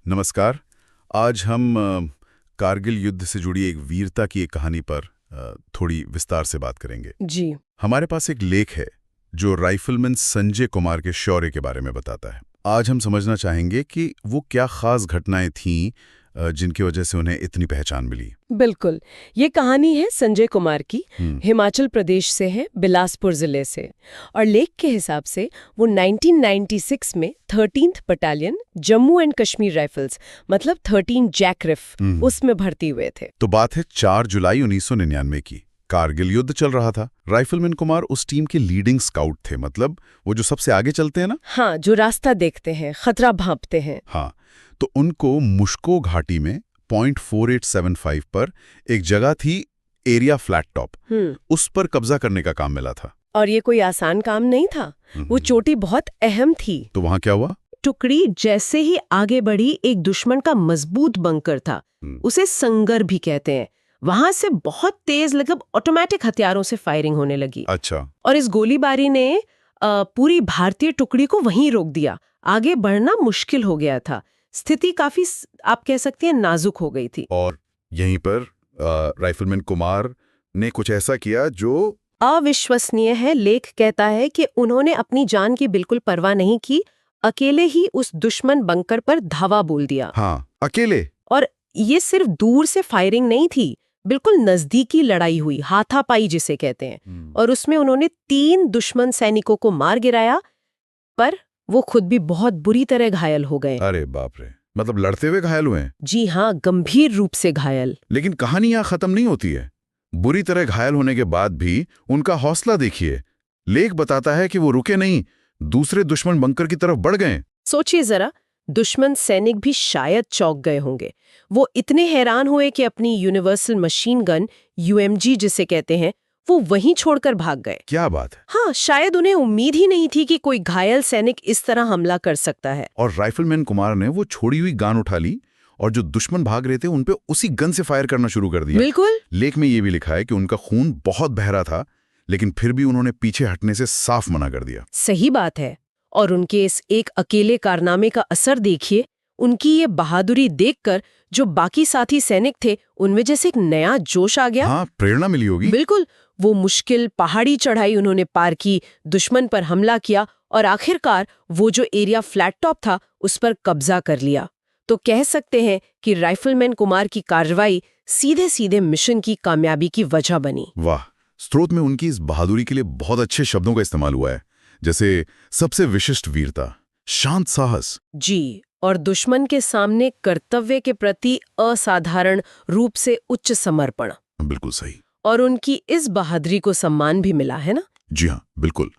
नमस्कार। आज हम कारगिल युद्ध से जुड़ी एक वीरता की एक कहानी पर थोड़ी विस्तार से बात करेंगे। जी। हमारे पास एक लेख है जो राइफलमैन संजय कुमार के शौर्य के बारे में बताता है। आज हम समझना चाहेंगे कि वो क्या खास घटनाएं थीं जिनकी वजह से उन्हें इतनी पहचान मिली। बिल्कुल, ये कहानी है संजय कुमार की। हिमाचल प्रदेश से है, बिलासपुर जिले से। और लेख के हिसाब से वो 1996 में 13th battalion Jammu and Kashmir rifles मतलब 13 जैकरिफ उसमें भर्ती हुए थे। तो बात है 4 जुलाई 1999 की। कारगिल युद्ध चल रहा था। राइफलमैन कुमार उस टीम के लीडिंग स्काउट थे, मतलब वो जो सबसे आगे चलते हैं ना। हाँ, जो रास्ता देखते हैं, खतरा भांपते हैं। हाँ, तो उनको मुश्को घाटी में .4875 पर एक जगह थी, एरिया फ्लैट टॉप, उस पर कब्जा करने का काम मिला था। और ये कोई आसान काम नहीं था। वो चोटी बहुत अहम थी। तो वहां क्या हुआ? टुकड़ी जैसे ही आगे बढ़ी, एक दुश्मन का मजबूत बंकर था, उसे संगर भी कहते हैं। वहां से बहुत तेज लगभग ऑटोमेटिक हथियारों से फायरिंग होने लगी। अच्छा। और इस गोलीबारी ने पूरी भारतीय टुकड़ी को वहीं रोक दिया। आगे बढ़ना मुश्किल हो गया था। स्थिति काफी, आप कह सकते हैं, नाजुक हो गई थी। और यहीं पर राइफलमैन कुमार ने कुछ ऐसा किया जो अविश्वसनीय है। लेख कहता है कि उन्होंने अपनी जान की बिल्कुल परवाह नहीं की, अकेले ही उस दुश्मन बंकर पर धावा बोल दिया। हाँ, अकेले। और ये सिर्फ दूर से फायरिंग नहीं थी, बिल्कुल नजदीकी लड़ाई हुई, हाथापाई जिसे कहते हैं। और उसमें उन्होंने 3 दुश्मन सैनिकों को मार गिराया, पर वो खुद भी बहुत बुरी तरह घायल हो गए। अरे बाप रे, मतलब लड़ते हुए घायल हुए हैं? जी हाँ, गंभीर रूप से घायल। लेकिन कहानी यहाँ खत्म नहीं होती है। बुरी तरह घायल होने के बाद भी उनका हौसला देखिए। लेख बताता है कि वो रुके नहीं, दूसरे दुश्मन बंकर की तरफ बढ़ गए। सोचिए जरा, दुश्मन सैनिक भी शायद चौंक गए होंगे। वो इतने हैरान हुए कि अपनी यूनिवर्सल मशीन गन, UMG जिसे कहते हैं, वो वहीं छोड़कर भाग गए। क्या बात है। हाँ, शायद उन्हें उम्मीद ही नहीं थी कि कोई घायल सैनिक इस तरह हमला कर सकता है। और राइफलमैन कुमार ने वो छोड़ी हुई गन उठा ली और जो दुश्मन भाग रहे थे उन पे उसी गन से फायर करना शुरू कर दिया। बिल्कुल। लेख में ये भी लिखा है कि उनका खून बहुत बह रहा था, लेकिन फिर भी उन्होंने पीछे हटने से साफ मना कर दिया। सही बात है। और उनके इस एक अकेले कारनामे का असर देखिए। उनकी ये बहादुरी देखकर जो बाकी साथी सैनिक थे, उनमें जैसे एक नया जोश आ गया। हाँ, प्रेरणा मिली होगी। बिल्कुल। वो मुश्किल पहाड़ी चढ़ाई उन्होंने पार की, दुश्मन पर हमला किया और आखिरकार वो जो एरिया फ्लैट टॉप था, उस पर कब्जा कर लिया। तो कह सकते हैं कि राइफलमैन कुमार की कार्रवाई सीधे सीधे मिशन की कामयाबी की वजह बनी। वाह, स्रोत में उनकी इस बहादुरी के लिए बहुत अच्छे शब्दों का इस्तेमाल हुआ है, जैसे सबसे विशिष्ट वीरता, शांत साहस। जी, और दुश्मन के सामने कर्तव्य के प्रति असाधारण रूप से उच्च समर्पण। बिल्कुल सही। और उनकी इस बहादुरी को सम्मान भी मिला है ना? जी हाँ, बिल्कुल।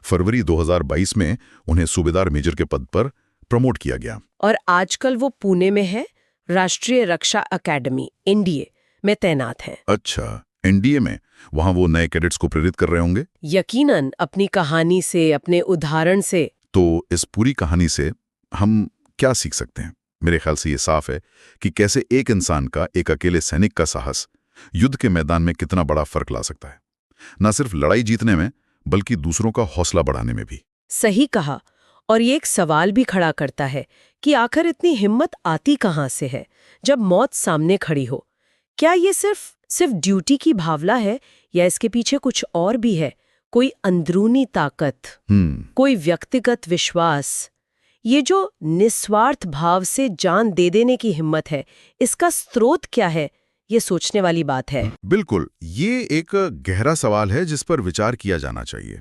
फरवरी 2022 में उन्हें सूबेदार मेजर के पद पर प्रमोट किया गया। और आजकल वो पुणे में है, राष्ट्रीय रक्षा अकेडमी NDA में तैनात हैं। अच्छा, NDA में? वहां वो नए कैडेट्स को प्रेरित कर रहे होंगे? यकीनन, अपनी कहानी से, अपने उदाहरण से। तो इस पूरी कहानी से हम क्या सीख सकते हैं? मेरे ख्याल से ये साफ है कि कैसे एक इंसान का, एक अकेले सैनिक का साहस युद्ध के मैदान में कितना बड़ा फर्क ला सकता है, न सिर्फ लड़ाई जीतने में बल्कि दूसरों का हौसला बढ़ाने में भी। सही कहा। और ये एक सवाल भी खड़ा करता है कि आखिर इतनी हिम्मत आती कहाँ से है जब मौत सामने खड़ी हो? क्या ये सिर्फ ड्यूटी की भावना है, या इसके पीछे कुछ और भी है? कोई अंदरूनी ताकत, कोई व्यक्तिगत विश्वास? ये जो निस्वार्थ भाव से जान दे देने की हिम्मत है, इसका स्रोत क्या है? ये सोचने वाली बात है। बिल्कुल, ये एक गहरा सवाल है जिस पर विचार किया जाना चाहिए।